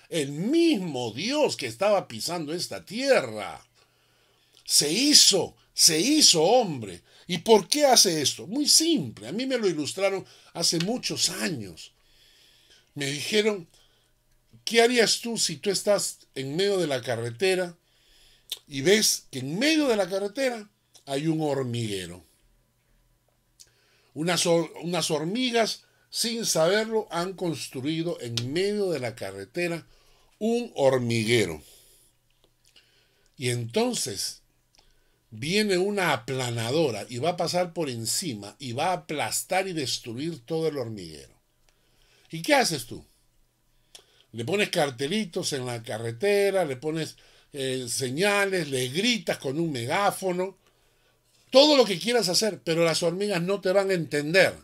que estaba pisando esta tierra. Se hizo hombre. ¿Y por qué hace esto? Muy simple. A mí me lo ilustraron hace muchos años. Me dijeron, ¿qué harías tú si tú estás en medio de la carretera y ves que en medio de la carretera hay un hormiguero? Unas hormigas, sin saberlo, han construido en medio de la carretera un hormiguero. Y entonces viene una aplanadora y va a pasar por encima y va a aplastar y destruir todo el hormiguero. ¿Y qué haces tú? Le pones cartelitos en la carretera, le pones señales, le gritas con un megáfono, todo lo que quieras hacer, pero las hormigas no te van a entender.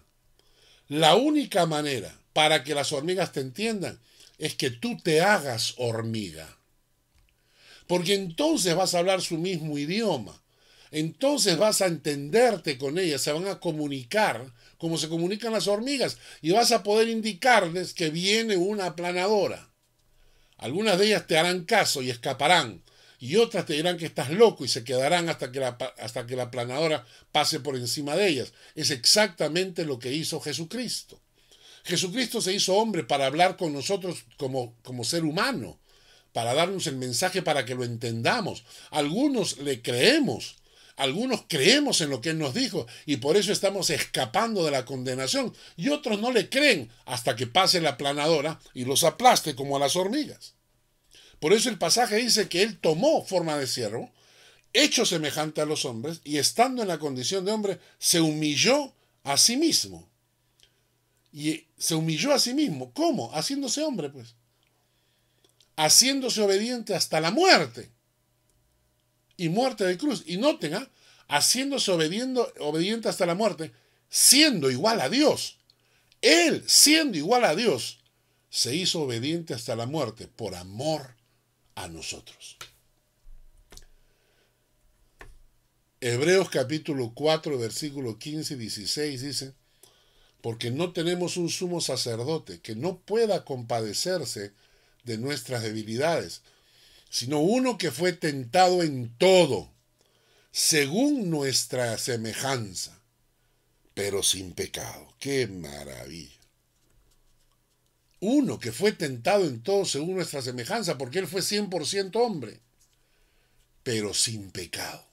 La única manera para que las hormigas te entiendan es que tú te hagas hormiga. Porque entonces vas a hablar su mismo idioma. Entonces vas a entenderte con ellas, se van a comunicar como se comunican las hormigas y vas a poder indicarles que viene una aplanadora. Algunas de ellas te harán caso y escaparán y otras te dirán que estás loco y se quedarán hasta que la aplanadora pase por encima de ellas. Es exactamente lo que hizo Jesucristo. Jesucristo se hizo hombre para hablar con nosotros como ser humano, para darnos el mensaje para que lo entendamos. Algunos le creemos. Algunos creemos en lo que Él nos dijo y por eso estamos escapando de la condenación. Y otros no le creen hasta que pase la aplanadora y los aplaste como a las hormigas. Por eso el pasaje dice que Él tomó forma de siervo, hecho semejante a los hombres, y estando en la condición de hombre, se humilló a sí mismo. Y se humilló a sí mismo. ¿Cómo? Haciéndose hombre, pues. Haciéndose obediente hasta la muerte. Y muerte de cruz. Y noten, haciéndose obediente hasta la muerte, siendo igual a Dios. Él, siendo igual a Dios, se hizo obediente hasta la muerte por amor a nosotros. Hebreos capítulo 4, versículo 15 y 16 dice, porque no tenemos un sumo sacerdote que no pueda compadecerse de nuestras debilidades, sino uno que fue tentado en todo, según nuestra semejanza, pero sin pecado. ¡Qué maravilla! Uno que fue tentado en todo según nuestra semejanza, porque Él fue 100% hombre, pero sin pecado.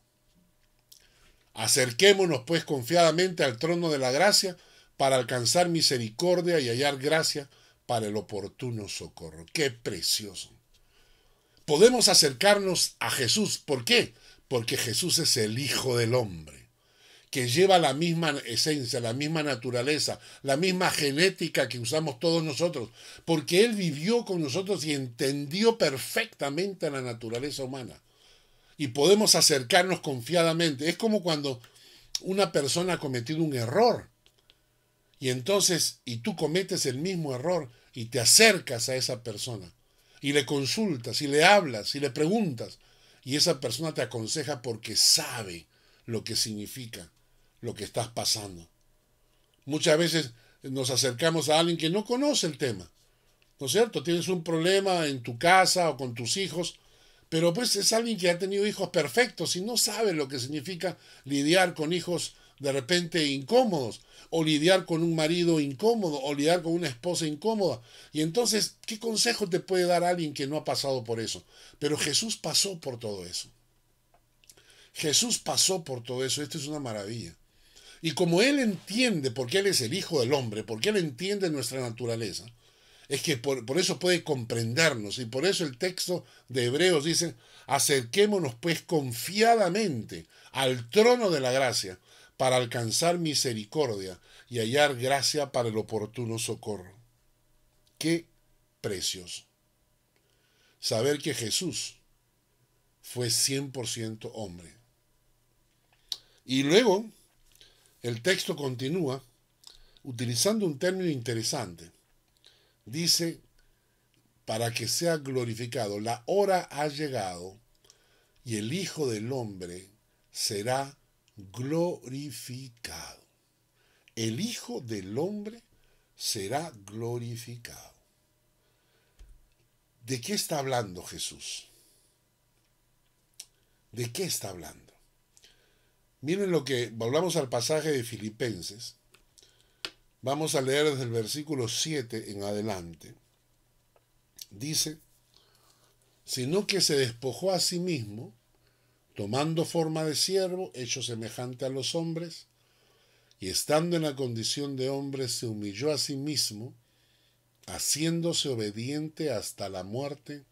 Acerquémonos pues confiadamente al trono de la gracia para alcanzar misericordia y hallar gracia para el oportuno socorro. ¡Qué precioso! Podemos acercarnos a Jesús. ¿Por qué? Porque Jesús es el Hijo del Hombre, que lleva la misma esencia, la misma naturaleza, la misma genética que usamos todos nosotros, porque Él vivió con nosotros y entendió perfectamente la naturaleza humana. Y podemos acercarnos confiadamente. Es como cuando una persona ha cometido un error, y tú cometes el mismo error y te acercas a esa persona y le consultas y le hablas y le preguntas y esa persona te aconseja porque sabe lo que significa lo que estás pasando. Muchas veces nos acercamos a alguien que no conoce el tema, ¿no es cierto? Tienes un problema en tu casa o con tus hijos, pero pues es alguien que ha tenido hijos perfectos y no sabe lo que significa lidiar con hijos de repente incómodos, o lidiar con un marido incómodo, o lidiar con una esposa incómoda. Y entonces, ¿qué consejo te puede dar alguien que no ha pasado por eso? Pero Jesús pasó por todo eso. Jesús pasó por todo eso. Esto es una maravilla. Y como Él entiende, porque Él es el Hijo del Hombre, porque Él entiende nuestra naturaleza, es que por eso puede comprendernos. Y por eso el texto de Hebreos dice, acerquémonos pues confiadamente al trono de la gracia para alcanzar misericordia y hallar gracia para el oportuno socorro. Qué precioso saber que Jesús fue 100% hombre. Y luego el texto continúa utilizando un término interesante. Dice, para que sea glorificado, la hora ha llegado y el Hijo del Hombre será glorificado. El Hijo del Hombre será glorificado. ¿De qué está hablando Jesús? ¿De qué está hablando? Miren lo que, volvamos al pasaje de Filipenses. Vamos a leer desde el versículo 7 en adelante. Dice, sino que se despojó a sí mismo, tomando forma de siervo, hecho semejante a los hombres, y estando en la condición de hombre, se humilló a sí mismo, haciéndose obediente hasta la muerte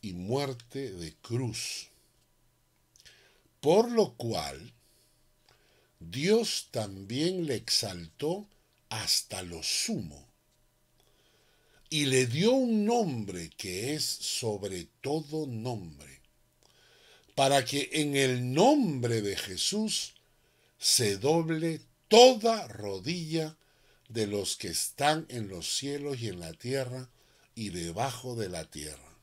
y muerte de cruz. Por lo cual, Dios también le exaltó hasta lo sumo, y le dio un nombre que es sobre todo nombre, para que en el nombre de Jesús se doble toda rodilla de los que están en los cielos y en la tierra y debajo de la tierra,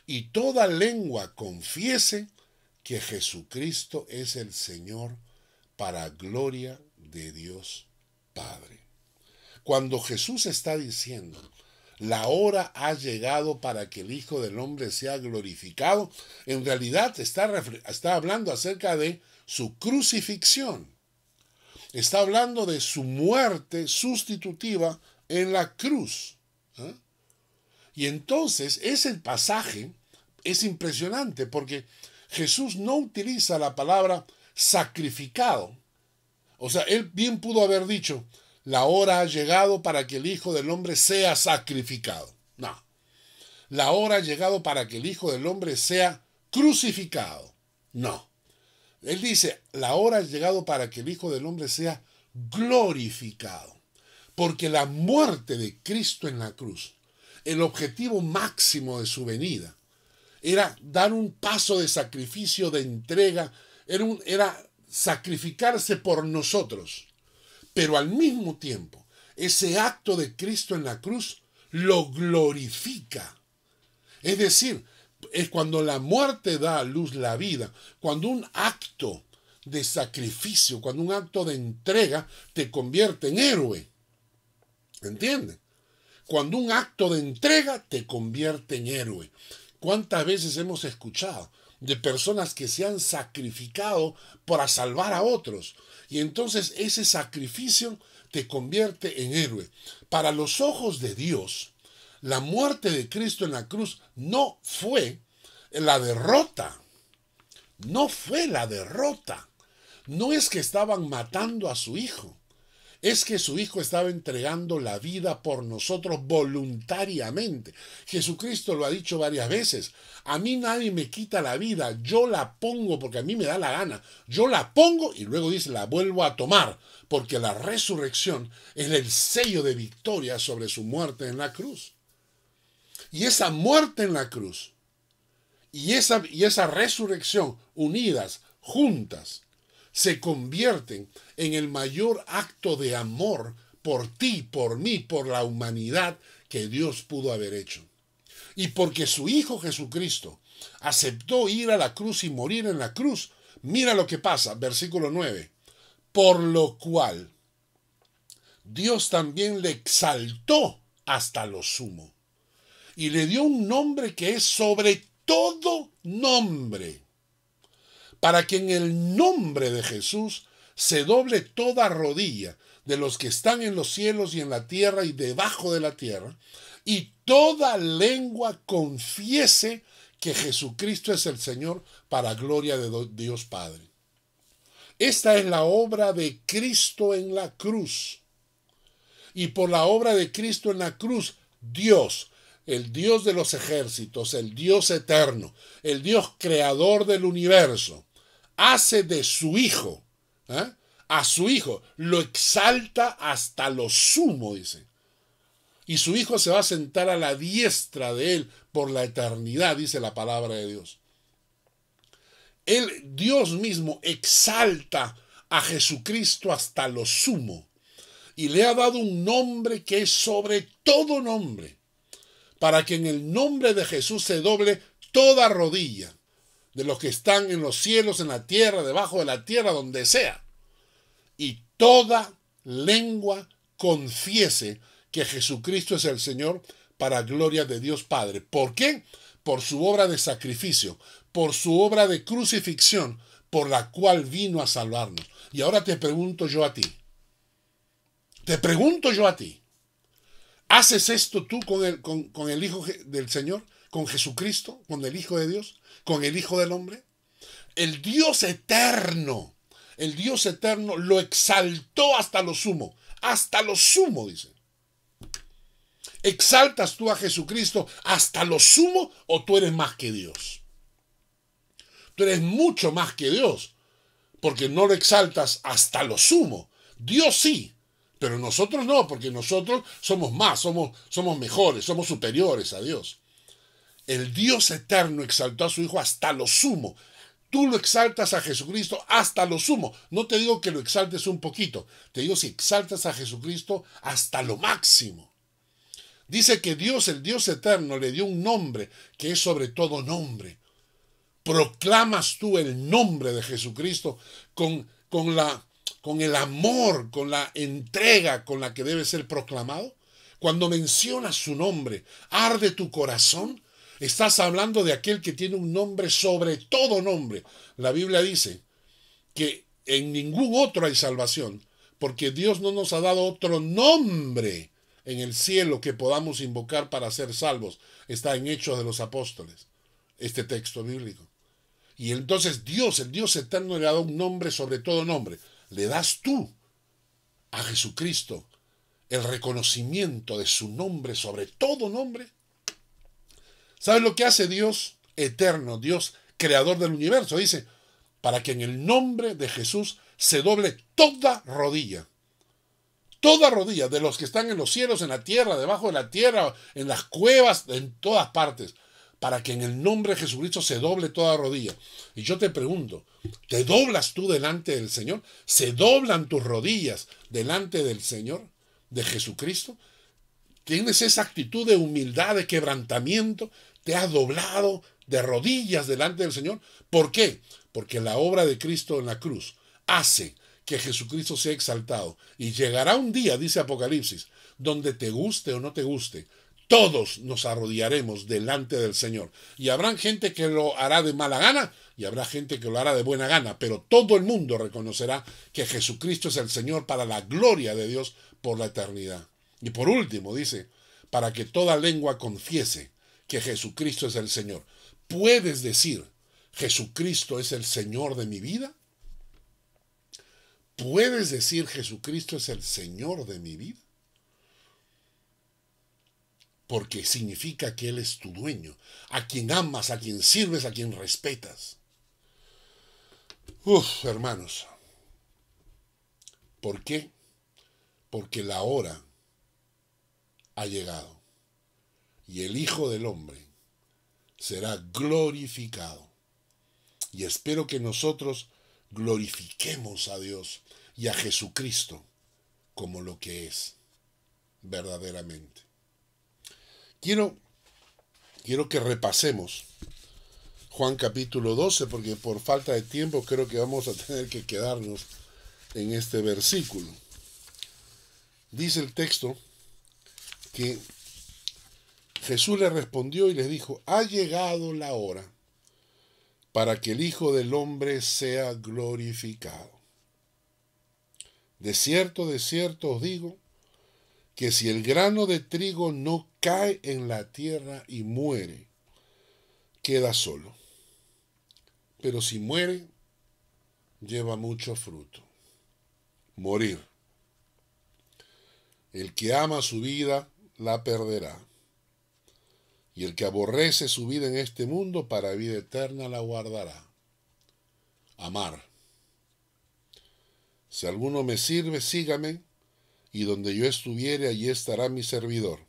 y toda lengua confiese que Jesucristo es el Señor, para gloria de Dios Padre. Cuando Jesús está diciendo, la hora ha llegado para que el Hijo del Hombre sea glorificado, en realidad está hablando acerca de su crucifixión. Está hablando de su muerte sustitutiva en la cruz. Y entonces ese pasaje es impresionante porque Jesús no utiliza la palabra sacrificado. O sea, él bien pudo haber dicho, la hora ha llegado para que el Hijo del Hombre sea sacrificado. No. La hora ha llegado para que el Hijo del Hombre sea crucificado. No. Él dice, la hora ha llegado para que el Hijo del Hombre sea glorificado. Porque la muerte de Cristo en la cruz, el objetivo máximo de su venida, era dar un paso de sacrificio, de entrega, era sacrificarse por nosotros. Pero al mismo tiempo, ese acto de Cristo en la cruz lo glorifica. Es decir, es cuando la muerte da a luz la vida, cuando un acto de sacrificio, cuando un acto de entrega te convierte en héroe. ¿Entiendes? Cuando un acto de entrega te convierte en héroe. ¿Cuántas veces hemos escuchado de personas que se han sacrificado para salvar a otros? Y entonces ese sacrificio te convierte en héroe. Para los ojos de Dios, la muerte de Cristo en la cruz no fue la derrota. No fue la derrota. No es que estaban matando a su hijo. Es que su Hijo estaba entregando la vida por nosotros voluntariamente. Jesucristo lo ha dicho varias veces. A mí nadie me quita la vida, yo la pongo porque a mí me da la gana. Yo la pongo y luego dice, la vuelvo a tomar, porque la resurrección es el sello de victoria sobre su muerte en la cruz. Y esa muerte en la cruz y esa resurrección unidas, juntas, se convierten en el mayor acto de amor por ti, por mí, por la humanidad que Dios pudo haber hecho. Y porque su Hijo Jesucristo aceptó ir a la cruz y morir en la cruz, mira lo que pasa, versículo 9. Por lo cual Dios también le exaltó hasta lo sumo y le dio un nombre que es sobre todo nombre, para que en el nombre de Jesús se doble toda rodilla de los que están en los cielos y en la tierra y debajo de la tierra, y toda lengua confiese que Jesucristo es el Señor, para gloria de Dios Padre. Esta es la obra de Cristo en la cruz. Y por la obra de Cristo en la cruz, Dios, el Dios de los ejércitos, el Dios eterno, el Dios creador del universo, hace de su Hijo, a su Hijo, lo exalta hasta lo sumo, dice. Y su Hijo se va a sentar a la diestra de él por la eternidad, dice la palabra de Dios. Dios mismo exalta a Jesucristo hasta lo sumo y le ha dado un nombre que es sobre todo nombre, para que en el nombre de Jesús se doble toda rodilla de los que están en los cielos, en la tierra, debajo de la tierra, donde sea, y toda lengua confiese que Jesucristo es el Señor, para gloria de Dios Padre. ¿Por qué? Por su obra de sacrificio, por su obra de crucifixión, por la cual vino a salvarnos. Y ahora te pregunto yo a ti. ¿Haces esto tú con el Hijo del Señor? ¿Con Jesucristo? ¿Con el Hijo de Dios? ¿Con el Hijo del Hombre? El Dios eterno lo exaltó hasta lo sumo. Hasta lo sumo, dice. ¿Exaltas tú a Jesucristo hasta lo sumo o tú eres más que Dios? Tú eres mucho más que Dios, porque no lo exaltas hasta lo sumo. Dios sí, pero nosotros no, porque nosotros somos más, somos mejores, somos superiores a Dios. El Dios eterno exaltó a su Hijo hasta lo sumo. Tú lo exaltas a Jesucristo hasta lo sumo. No te digo que lo exaltes un poquito, te digo si exaltas a Jesucristo hasta lo máximo. Dice que Dios, el Dios eterno, le dio un nombre que es sobre todo nombre. ¿Proclamas tú el nombre de Jesucristo con el amor, con la entrega con la que debe ser proclamado? Cuando mencionas su nombre, ¿arde tu corazón? Estás hablando de aquel que tiene un nombre sobre todo nombre. La Biblia dice que en ningún otro hay salvación, porque Dios no nos ha dado otro nombre en el cielo que podamos invocar para ser salvos. Está en Hechos de los Apóstoles, este texto bíblico. Y entonces Dios, el Dios eterno, le ha dado un nombre sobre todo nombre. Le das tú a Jesucristo el reconocimiento de su nombre sobre todo nombre. ¿Sabes lo que hace Dios eterno, Dios creador del universo? Dice, para que en el nombre de Jesús se doble toda rodilla de los que están en los cielos, en la tierra, debajo de la tierra, en las cuevas, en todas partes, para que en el nombre de Jesucristo se doble toda rodilla. Y yo te pregunto, ¿te doblas tú delante del Señor? ¿Se doblan tus rodillas delante del Señor, de Jesucristo? ¿Tienes esa actitud de humildad, de quebrantamiento? ¿Te has doblado de rodillas delante del Señor? ¿Por qué? Porque la obra de Cristo en la cruz hace que Jesucristo sea exaltado. Y llegará un día, dice Apocalipsis, donde te guste o no te guste, todos nos arrodillaremos delante del Señor. Y habrá gente que lo hará de mala gana y habrá gente que lo hará de buena gana, pero todo el mundo reconocerá que Jesucristo es el Señor para la gloria de Dios por la eternidad. Y por último, dice, para que toda lengua confiese que Jesucristo es el Señor. ¿Puedes decir, Jesucristo es el Señor de mi vida? ¿Puedes decir, Jesucristo es el Señor de mi vida? Porque significa que Él es tu dueño, a quien amas, a quien sirves, a quien respetas. Hermanos, ¿por qué? Porque la hora ha llegado y el Hijo del Hombre será glorificado. Y espero que nosotros glorifiquemos a Dios y a Jesucristo como lo que es verdaderamente. Quiero que repasemos Juan capítulo 12, porque por falta de tiempo creo que vamos a tener que quedarnos en este versículo. Dice el texto que Jesús le respondió y les dijo, ha llegado la hora para que el Hijo del Hombre sea glorificado. De cierto os digo, que si el grano de trigo no cae en la tierra y muere, queda solo. Pero si muere, lleva mucho fruto. Morir. El que ama su vida la perderá. Y el que aborrece su vida en este mundo para vida eterna la guardará. Amar. Si alguno me sirve, sígame, y donde yo estuviere, allí estará mi servidor.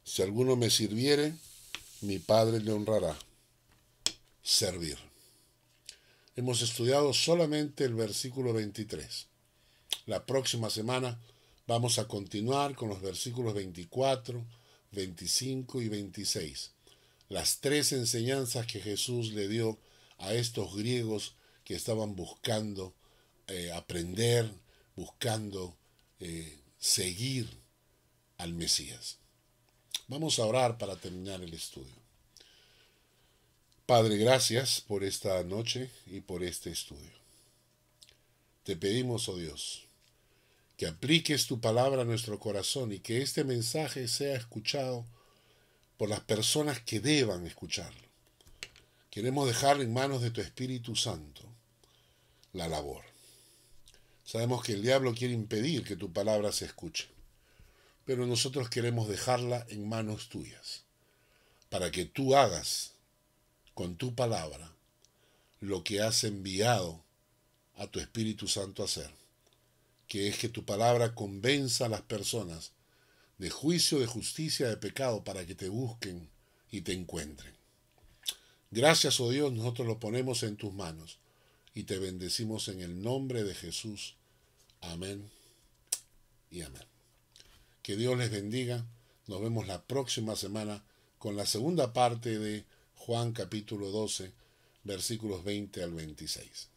Si alguno me sirviere, mi Padre le honrará. Servir. Hemos estudiado solamente el versículo 23. La próxima semana vamos a continuar con los versículos 24, 25 y 26. Las tres enseñanzas que Jesús le dio a estos griegos que estaban buscando aprender, buscando seguir al Mesías. Vamos a orar para terminar el estudio. Padre, gracias por esta noche y por este estudio. Te pedimos, oh Dios, que apliques tu palabra a nuestro corazón y que este mensaje sea escuchado por las personas que deban escucharlo. Queremos dejar en manos de tu Espíritu Santo la labor. Sabemos que el diablo quiere impedir que tu palabra se escuche, pero nosotros queremos dejarla en manos tuyas, para que tú hagas con tu palabra lo que has enviado a tu Espíritu Santo a hacer, que es que tu palabra convenza a las personas de juicio, de justicia, de pecado, para que te busquen y te encuentren. Gracias, oh Dios, nosotros lo ponemos en tus manos y te bendecimos en el nombre de Jesús. Amén y amén. Que Dios les bendiga. Nos vemos la próxima semana con la segunda parte de Juan capítulo 12, versículos 20 al 26.